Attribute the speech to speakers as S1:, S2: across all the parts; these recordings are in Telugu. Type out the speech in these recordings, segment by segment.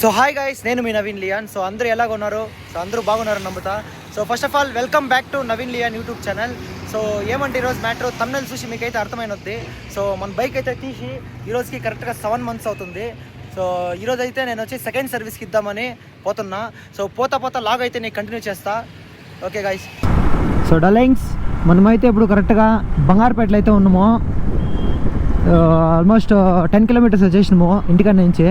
S1: సో హాయ్ గైస్, నేను మీ నవీన్ లియాన్. సో అందరూ ఎలాగ ఉన్నారు? సో అందరూ బాగున్నారు నమ్ముతా. So first of all welcome back to Naveen లియాన్ యూట్యూబ్ ఛానల్. సో ఏమంటే ఈరోజు మ్యాటర్ తమిళ చూసి మీకైతే అర్థమైనది. సో మన బైక్ అయితే తీసి ఈరోజుకి కరెక్ట్గా 7 months అవుతుంది. సో ఈరోజు అయితే నేను వచ్చి సెకండ్ సర్వీస్కి ఇద్దామని పోతున్నా. సో పోతా లాగ్ అయితే నేను కంటిన్యూ చేస్తా. Okay guys. సో డలింగ్స్, మనమైతే ఇప్పుడు కరెక్ట్గా బంగారుపేటలో అయితే ఉన్నాము. ఆల్మోస్ట్ 10 kilometers వచ్చేసినాము ఇంటికాడ నుంచి.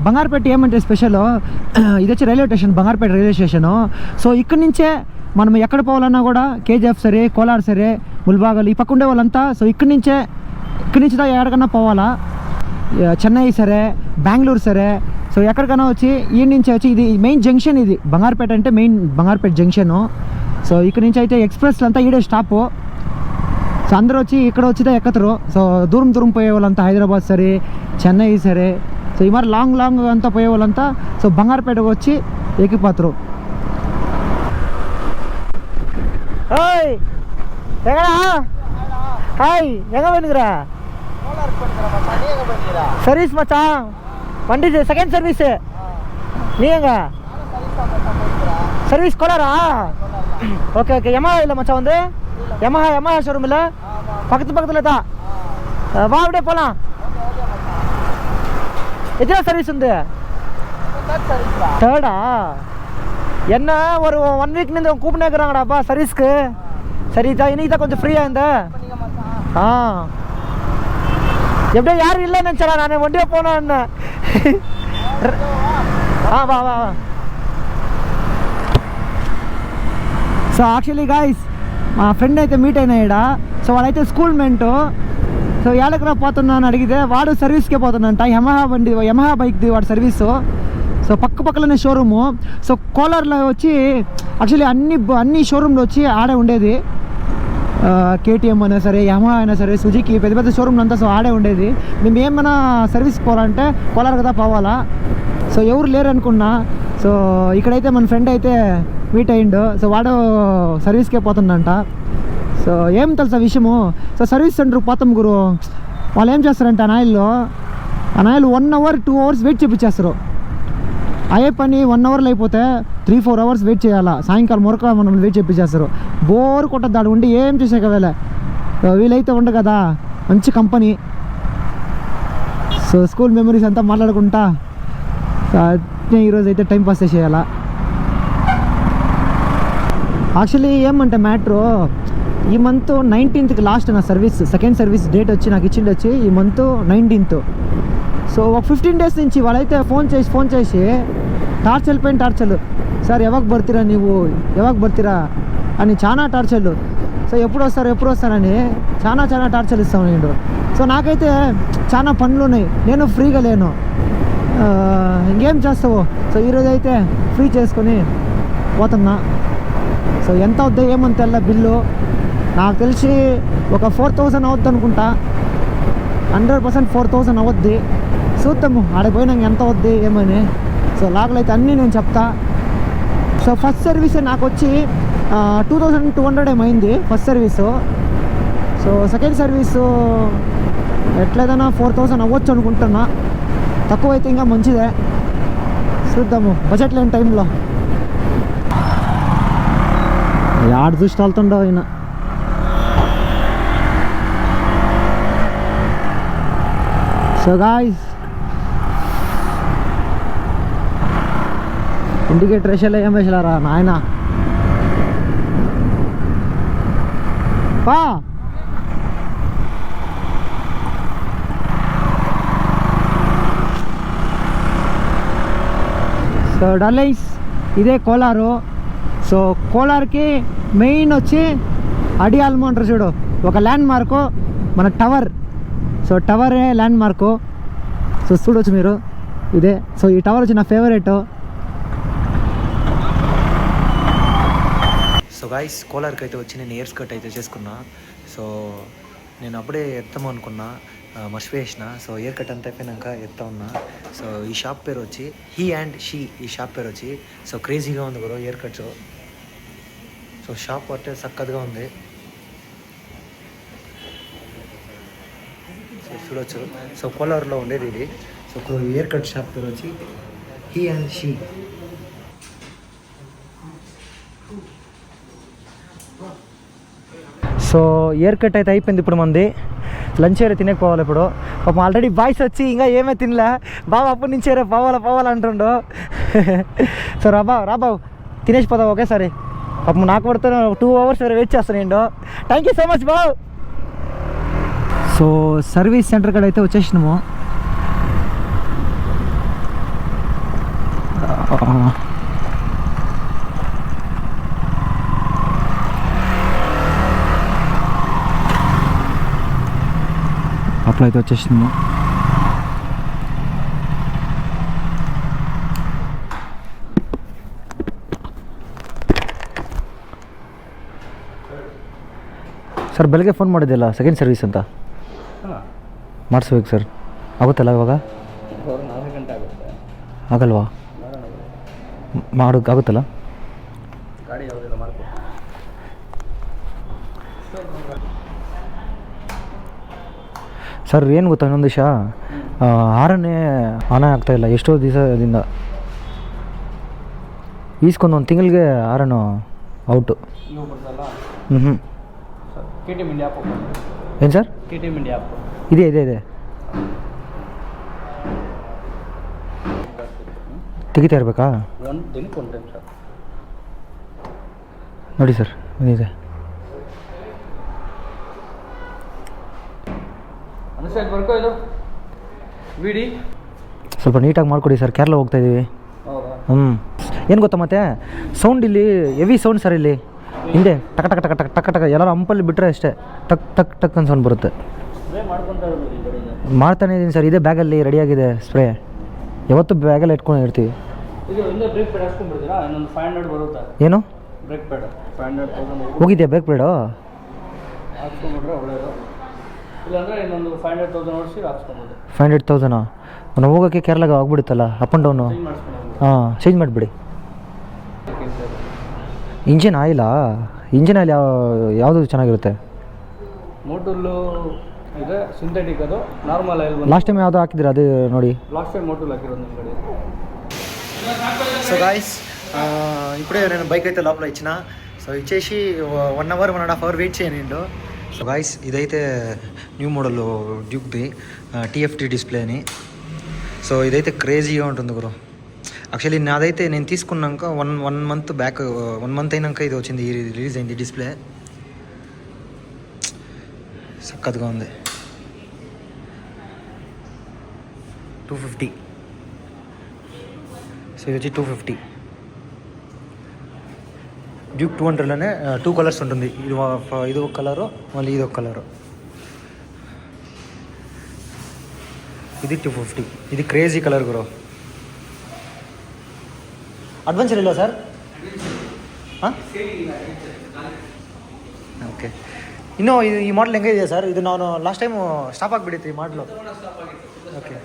S1: బంగారుపేట ఏమంటే స్పెషల్, ఇది వచ్చి railway station, Bangarupet railway station. So ఇక్కడి నుంచే మనం ఎక్కడ పోవాలన్నా కూడా కేజీఎఫ్ సరే, కోలార్ సరే, ముల్బాగల్ ఈ పక్క ఉండే వాళ్ళంతా సో ఇక్కడి నుంచి ఎక్కడికన్నా పోవాలా. చెన్నై సరే, బెంగళూరు సరే, సో ఎక్కడికైనా వచ్చి ఈ నుంచి వచ్చి ఇది మెయిన్ జంక్షన్. ఇది బంగారుపేట అంటే మెయిన్ బంగారుపేట జంక్షను. సో ఇక్కడ నుంచి అయితే ఎక్స్ప్రెస్లు అంతా ఈడే స్టాపు. సో అందరూ వచ్చి ఇక్కడ వచ్చితే ఎక్కతారు. సో దూరం పోయే వాళ్ళంతా హైదరాబాద్ సరే, చెన్నై సరే, సో ఈ మరి లాంగ్ అంతా పోయే వాళ్ళంతా సో బంగారుపేటకు వచ్చి ఎక్కిపోతారు. హాయ్ హాయ్, எங்க போயிருக்கிறா? சர்வீஸ் மச்சான், வண்டி செகண்ட் சர்வீஸ். நீ எங்க சர்வீஸ் கோலாரா? ஓகே யமஹா இல்லை மச்சான், வந்து யமஹா ஷோரூம் இல்லை, பக்கத்தில் தான். வா அப்படியே போகலாம். எத்தனை சர்வீஸ் வந்து? தேர்டா? என்ன ஒரு 1 week நின்று கூப்பிட்டு இருக்கிறாங்கடாப்பா சர்வீஸ்க்கு. சரி தான், இன்னைக்கு தான் கொஞ்சம் ஃப்ரீயாக இருந்தேன். எப்படியோ யாரும் இல்லைன்னு நினச்சா, நான் வண்டியாக போனேன். என்ன వా. సో యాక్చువల్లీ గాయస్, మా ఫ్రెండ్ అయితే మీట్ అయినాడా. సో వాడైతే స్కూల్ మెంటు. సో ఏడకరా పోతున్నా అని అడిగితే వాడు సర్వీస్కే పోతున్నంట. యమహా బైక్ది వాడు సర్వీసు. సో పక్కనే షోరూము. సో కోలార్లో వచ్చి యాక్చువల్లీ అన్ని షోరూమ్లు వచ్చి ఆడే ఉండేది. కేటీఎం అయినా సరే, యమహా అయినా సరే, సుజుకి, పెద్ద షోరూమ్లు అంతా సో ఆడే ఉండేది. మేము ఏమైనా సర్వీస్కి పోవాలంటే కోలార్ కదా పోవాలా. సో ఎవరు లేరు అనుకున్నా. సో ఇక్కడైతే మన ఫ్రెండ్ అయితే మీట్ అయ్యిండు. సో వాడు సర్వీస్కే పోతుందంట. సో ఏం తెలుసా విషయము, సో సర్వీస్ సెంటర్కి పోతాం గురు. వాళ్ళు ఏం చేస్తారంటే ఆ నాయల్లో 1 hour 2 hours వెయిట్ చేపించేస్తారు. అయ్యే పని 1 hourలో అయిపోతే 3-4 hours వెయిట్ చేయాలా. సాయంకాలం మొరక మనం వెయిట్ చేపించేస్తారు. బోర్ కొట్టద్దు ఆడు ఉండి ఏం చేసాక వేళ. వీలైతే ఉండ కదా, మంచి కంపెనీ. సో స్కూల్ మెమరీస్ అంతా మాట్లాడుకుంటా ఈరోజు అయితే టైం పాస్ చేయాలా. యాక్చువల్లీ ఏమంటే మ్యాట్రు, ఈ మంత్ 19th లాస్ట్ నా సర్వీస్, సెకండ్ సర్వీస్ డేట్ వచ్చి నాకు ఇచ్చిండి వచ్చి ఈ మంత్ 19th. సో ఒక 15 days నుంచి వాళ్ళైతే ఫోన్ చేసి టార్చర్లు, సార్ ఎవాక్ బర్తిరా అని చాలా టార్చర్లు. సో ఎప్పుడు వస్తారని చాలా టార్చర్లు ఇస్తాను నేను. సో నాకైతే చాలా పనులు ఉన్నాయి, నేను ఫ్రీగా లేను. ఇంకేం చేస్తావు. సో ఈరోజు అయితే ఫ్రీ చేసుకొని పోతున్నా. సో ఎంత అవుద్దా ఏమంత తెల్ల బిల్లు నాకు తెలిసి ఒక 4,000 అవుద్ది అనుకుంటా. 100% 4,000 అవుద్ది. చూద్దాము ఆడిపోయినాక ఎంత అవుద్ది ఏమని. సో లాగలు అయితే అన్నీ నేను చెప్తా. సో ఫస్ట్ సర్వీస్ నాకు వచ్చి 2,200 ఏమైంది first service. So second service ఎట్లేదన్నా 4,000 అవ్వచ్చు అనుకుంటున్నా. తక్కువైతే ఇంకా మంచిదే. చూద్దాము బడ్జెట్ లేని టైంలో. యాడ్ చూసి వెళ్తుండవు ఆయన. సో గాయ్స్, ఇండికేటర్ వేసేలా ఏం వేసలారా నాయన. సో డల్లైస్, ఇదే కోలారు. సో కోలార్కి మెయిన్ వచ్చి అడియాల్మో అంటారు చూడు, ఒక ల్యాండ్ మార్కు మన టవర్. సో టవరే ల్యాండ్ మార్కు. సో చూడవచ్చు మీరు ఇదే. సో ఈ టవర్ వచ్చి నా ఫేవరెట్. సో గాయస్, కోలార్కి అయితే వచ్చి నేను ఇయర్స్ కట్ అయితే చేసుకున్నా. సో నేను అప్పుడే ఎత్తాము అనుకున్నా, మర్చిపోయేసిన. సో ఇయర్ కట్ అంతా అయిపోయినాక ఎత్తా ఉన్నా. సో ఈ షాప్ పేరు వచ్చి హీ అండ్ షీ. ఈ షాప్ పేరు వచ్చి సో క్రేజీగా ఉంది కూడా ఇయర్ కట్స్. సో షాప్ అంటే చక్కగా ఉంది. సో చూడొచ్చు. సో కోలార్లో ఉండేది ఇది. ఒక హెయిర్ కట్ షాప్ పేరు వచ్చి he and she. So year cut అయితే అయిపోయింది. ఇప్పుడు మంది లంచ్ ఏరే తినకపోవాలి. ఇప్పుడు పాపం ఆల్రెడీ బాయ్స్ వచ్చి ఇంకా ఏమీ తినలే. బాబు అప్పటి నుంచి ఏరే పోవాలి అంటుండు. సో రాబాబు తినేసి పోదాం ఒకేసారి. పాపం నాకు పడితే 2 hours వేరే వెయిట్ చేస్తాను నేను. Thank you so much Babu. So service centre కాడ అయితే వచ్చేసినాము. అప్పుడు అయితే వచ్చేసినాము. ಸರ್ ಬೆಳಗ್ಗೆ ಫೋನ್ ಮಾಡಿದ್ದೆಲ್ಲ ಸೆಕೆಂಡ್ ಸರ್ವಿಸ್ ಅಂತ ಮಾಡಿಸ್ಬೇಕು ಸರ್. ಆಗುತ್ತಲ್ಲ ಇವಾಗ?
S2: 4 ಗಂಟೆ ಆಗುತ್ತೆ.
S1: ಆಗಲ್ವಾ? ಆಗುತ್ತಲ್ಲ
S2: ಗಾಡಿ ಯಾವುದಿಲ್ಲ ಮಾಡ್ಕೊ.
S1: ಸರ್ ಏನು ಗೊತ್ತಾ, ಇನ್ನೊಂದು ವಿಷಯ, ಹಾರನ್ನೇ ಆನ್ ಆಗ್ತಾಯಿಲ್ಲ ಎಷ್ಟೋ ದಿವಸದಿಂದ. ಈಸ್ಕೊಂಡು 1 ತಿಂಗಳಿಗೆ ಹಾರನು ಔಟು.
S2: ನೀವು ಬರ್ತಲ್ಲ
S1: ಹ್ಞೂ
S2: KTM ಇಂಡಿಯಾ ಆ್ಯಪ್ ಓಪನ್.
S1: ಏನು ಸರ್?
S2: KTM ಇಂಡಿಯಾ ಆ್ಯಪ್
S1: ಇದೆ ತೆಗಿತಾ ಇರಬೇಕಾ?
S2: ಒಂದು ದಿನಕ್ಕೆ 1 ಟೈಮ್ ಸರ್.
S1: ನೋಡಿ ಸರ್ ಇದೆ.
S2: ಅನುಸರಿಸಿ ಬರ್ಕೋ. ಇದು ವಿಡಿ
S1: ಸ್ವಲ್ಪ ನೀಟಾಗಿ ಮಾಡಿಕೊಡಿ ಸರ್. ಕೇರಳ ಹೋಗ್ತಾ ಇದ್ದೀವಿ.
S2: ಹೌದಾ?
S1: ಏನು ಗೊತ್ತಾ, ಮತ್ತೆ ಸೌಂಡ್ ಇಲ್ಲಿ ಹೆವಿ ಸೌಂಡ್ ಸರ್. ಇಲ್ಲಿ ಹಿಂದೆ ಟಕ ಟಕ ಟಕ ಟಕ ಟಕ ಟಕ ಎಲ್ಲರೂ ಅಂಪಲ್ಲಿ ಬಿಟ್ಟರೆ ಅಷ್ಟೇ ಟಕ್ ಟಕ್ ಟಕ್ ಅಂತ ಸೌಂಡ್ ಬರುತ್ತೆ. ಮಾಡ್ತಾನೆ ಇದ್ದೀನಿ ಸರ್. ಇದೇ ಬ್ಯಾಗಲ್ಲಿ ರೆಡಿಯಾಗಿದೆ ಸ್ಪ್ರೇ. ಯಾವತ್ತು ಬ್ಯಾಗಲ್ಲಿ ಇಟ್ಕೊಂಡು ಇರ್ತೀವಿ.
S2: ಇದು ಇಂದ ಬ್ರೇಕ್ ಪ್ಯಾಡ್ ಹಾಕ್ಸ್ಕೊಂಡ್ಬಿಡ್ತೀರಾ? ಇನ್ನೊಂದು 500 ಬರುತ್ತೆ.
S1: ಏನು
S2: ಬ್ರೇಕ್ ಪ್ಯಾಡ್ 500,000
S1: ಹೋಗಿದ್ಯಾ ಬ್ರೇಕ್ ಪ್ಯಾಡು?
S2: ಹಾಕ್ಸ್ಕೊಂಡ್ಬಿಟ್ರೆ ಒಳ್ಳೆಯದು. ಇಲ್ಲಾಂದರೆ ಇನ್ನೊಂದು 500,000 ಓಡಿಸಿ ಹಾಕ್ಸ್ಕೊಬೋದು.
S1: 500,000 ನಾವು ಹೋಗೋಕ್ಕೆ ಕೇರಳಗೆ ಆಗ್ಬಿಡುತ್ತಲ್ಲ ಅಪ್ ಆ್ಯಂಡ್ ಡೌನು. ಚೇಂಜ್ ಮಾಡಿಬಿಡಿ. ಇಂಜಿನ್ ಆಯಿಲ್ ಯಾವುದು ಚೆನ್ನಾಗಿರುತ್ತೆ?
S2: ಮೋಟುಲ್ಲು ಇದೆ, ಸಿಂಥೆಟಿಕ್ ಅದು, ನಾರ್ಮಲ್ ಆಯಿಲ್.
S1: ಲಾಸ್ಟ್ ಟೈಮ್ ಯಾವುದು ಹಾಕಿದ್ದೀರಾ ಅದು ನೋಡಿ?
S2: లాస్ట్ టైం మోటూల్ ಹಾಕಿರೋದು ನಿಮ್ಮ ಕಡೆ.
S1: సో గాయస్ ఇప్పుడే నేను బైక్ అయితే లోపల ఇచ్చిన. సో ఇచ్చేసి 1 hour 1.5 hour వెయిట్ చేయనండు. సో గాయస్ ఇదైతే న్యూ మోడల్ డ్యూక్ది TFT డిస్ప్లే అని. సో ఇదైతే క్రేజీగా ఉంటుంది గురు. యాక్చువల్లీ నాదైతే నేను తీసుకున్నాక 1 month బ్యాక్, 1 month అయినాక ఇది వచ్చింది, రిలీజ్ అయింది డిస్ప్లే. సక్కత్గా ఉంది. 250. సో ఇది వచ్చి 250. డ్యూక్ 200లోనే 2 కలర్స్ ఉంటుంది. ఇది ఒక కలరు, మళ్ళీ ఇది ఒక కలరు. ఇది 250. ఇది క్రేజీ కలర్ గురు. ಅಡ್ವೆಂಚರ್ ಇಲ್ವಾ ಸರ್? ಹಾಂ ಓಕೆ. ಇನ್ನೂ ಈ ಮಾಡಲ್ ಹೆಂಗಿದೆ ಸರ್? ಇದು ನಾನು ಲಾಸ್ಟ್ ಟೈಮು ಸ್ಟಾಪ್ ಆಗಿಬಿಟ್ಟಿತ್ತು ಈ ಮಾಡಲು. ಓಕೆ.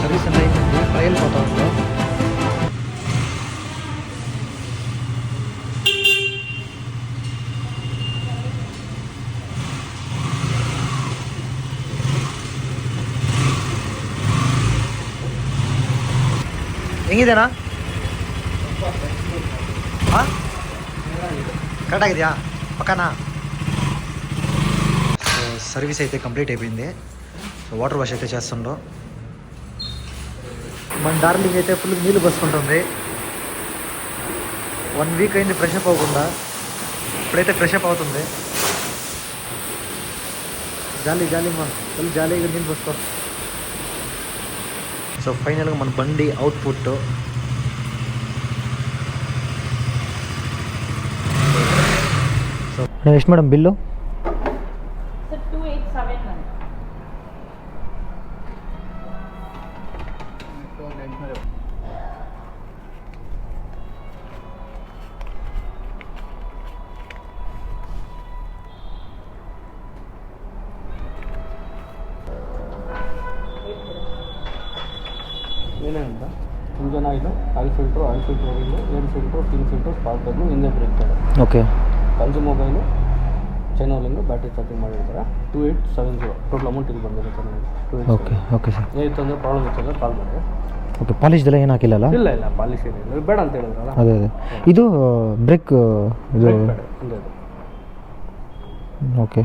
S1: ಸರ್ವಿಸ್ ಅಂತ ಇತ್ತು, ಟ್ರಯಲ್ ಫೋಟೋ ಒಂದು. ಹೆಂಗಿದೆನಾ? ಹಾಂ కరెక్టాగిదయా? పక్కనా? సో సర్వీస్ అయితే కంప్లీట్ అయిపోయింది. సో వాటర్ వాష్ అయితే చేస్తుండో. మన డార్లింగ్ అయితే ఫుల్ నీళ్ళు పోసుకుంటుంది. 1 week అయింది ఫ్రెష్ అప్ అవ్వకుండా. ఇప్పుడైతే ఫ్రెష్ అప్ అవుతుంది. జాలీ మా ఫుల్ జాలీగా నీళ్ళు పోసుకో. సో ఫైనల్గా మన బండి అవుట్పుట్. సో ಎಷ್ಟು మేడం బిల్లు?
S3: Sir, 2871.
S2: ಏನೇನಂತ engine oil filter oil air filter spark plug ಹಿಂದೆ brake pad
S1: okay
S2: punch mobile chain oiling battery charging ಮಾಡಿರ್ತಾರೆ 2870 ಟೋಟಲ್ ಅಮೌಂಟ್ ಇಲ್ಲಿ ಬಂದಿರುತ್ತೆ ನಿಮಗೆ
S1: ಓಕೆ ಓಕೆ ಸರ್
S2: ಏನಿತ್ತು ಅಂದರೆ ಪ್ರಾಬ್ಲಮ್ ಇತ್ತಂದ್ರೆ ಕಾಲ್ ಮಾಡಿ
S1: ಓಕೆ ಪಾಲಿಶ್ದೆಲ್ಲ ಏನು ಹಾಕಿಲ್ಲಲ್ಲ?
S2: ಇಲ್ಲ ಪಾಲಿಶ್ ಏನಿಲ್ಲ ಬೇಡ ಅಂತ ಹೇಳಿದ್ರಲ್ಲ.
S1: ಅದೇ ಇದು ಬ್ರೇಕ್ ಇದು
S2: ಹಿಂದೆ
S1: ಓಕೆ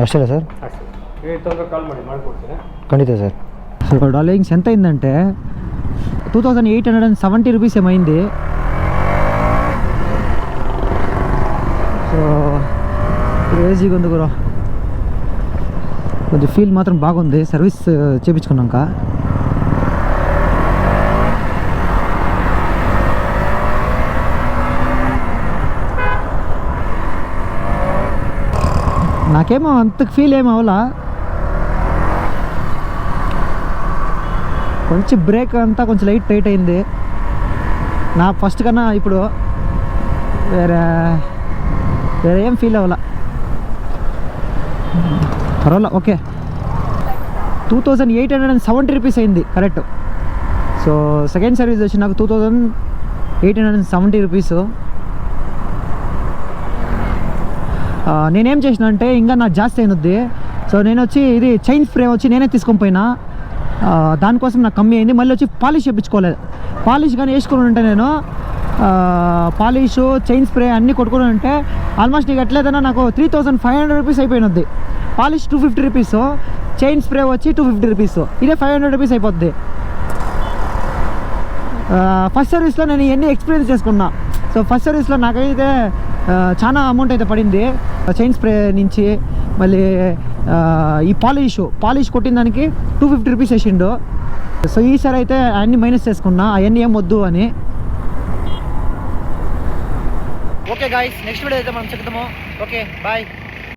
S1: అష్టలే సార్
S2: అಷ್ಟೇ ఏదైతే ఉందో కాల్ ಮಾಡಿಕೊಡ್ತೀನಿ
S1: ఖండిత సార్. సో డార్లింగ్స్ ఎంత అయిందంటే 2870 రూపీస్ ఏమైంది. సో క్రేజీగా ఉంది గురు, కొంచెం ఫీల్ మాత్రం బాగుంది సర్వీస్ చేయించుకున్నాక. నాకేమో అంత ఫీల్ ఏమి అవ్వాలా, కొంచెం బ్రేక్ అంతా కొంచెం టైట్ అయింది నా ఫస్ట్ కన్నా. ఇప్పుడు వేరే ఏం ఫీల్ అవ్వాలా, పర్వాలా. ఓకే 2870 రూపీస్ అయింది కరెక్ట్. సో సెకండ్ సర్వీస్ వచ్చి నాకు 2870 రూపీస్. నేనేం చేసిన అంటే ఇంకా నాకు జాస్తి అయినది. సో నేను వచ్చి ఇది చైన్ స్ప్రే వచ్చి నేనే తీసుకొని పోయినా, దానికోసం నాకు కమ్మీ అయింది. మళ్ళీ వచ్చి పాలిష్ చేయించుకోలేదు. పాలిష్ కానీ వేసుకుని ఉంటే నేను పాలిష్ చైన్ స్ప్రే అన్నీ కొట్టుకుని ఉంటే ఆల్మోస్ట్ నీకు ఎట్లేదన్నా నాకు 3500 రూపీస్ అయిపోయినది. పాలిష్ 250 రూపీస్, చైన్ స్ప్రే వచ్చి 250 రూపీస్, ఇదే 500 రూపీస్ అయిపోద్ది. ఫస్ట్ సర్వీస్లో నేను ఇవన్నీ ఎక్స్పీరియన్స్ చేసుకున్నా. సో ఫస్ట్ సర్వీస్లో నాకైతే చాలా అమౌంట్ అయితే పడింది చైన్ స్ప్రే నుంచి. మళ్ళీ ఈ పాలిష్ కొట్టిన దానికి 250 రూపీస్ వేసిండు. సో ఈసారి అయితే అన్నీ మైనస్ చేసుకున్నా, అవన్నీ ఏం వద్దు అని. ఓకే గాయ్స్, నెక్స్ట్ వీడియో అయితే మనం చెప్తాము. Okay bye.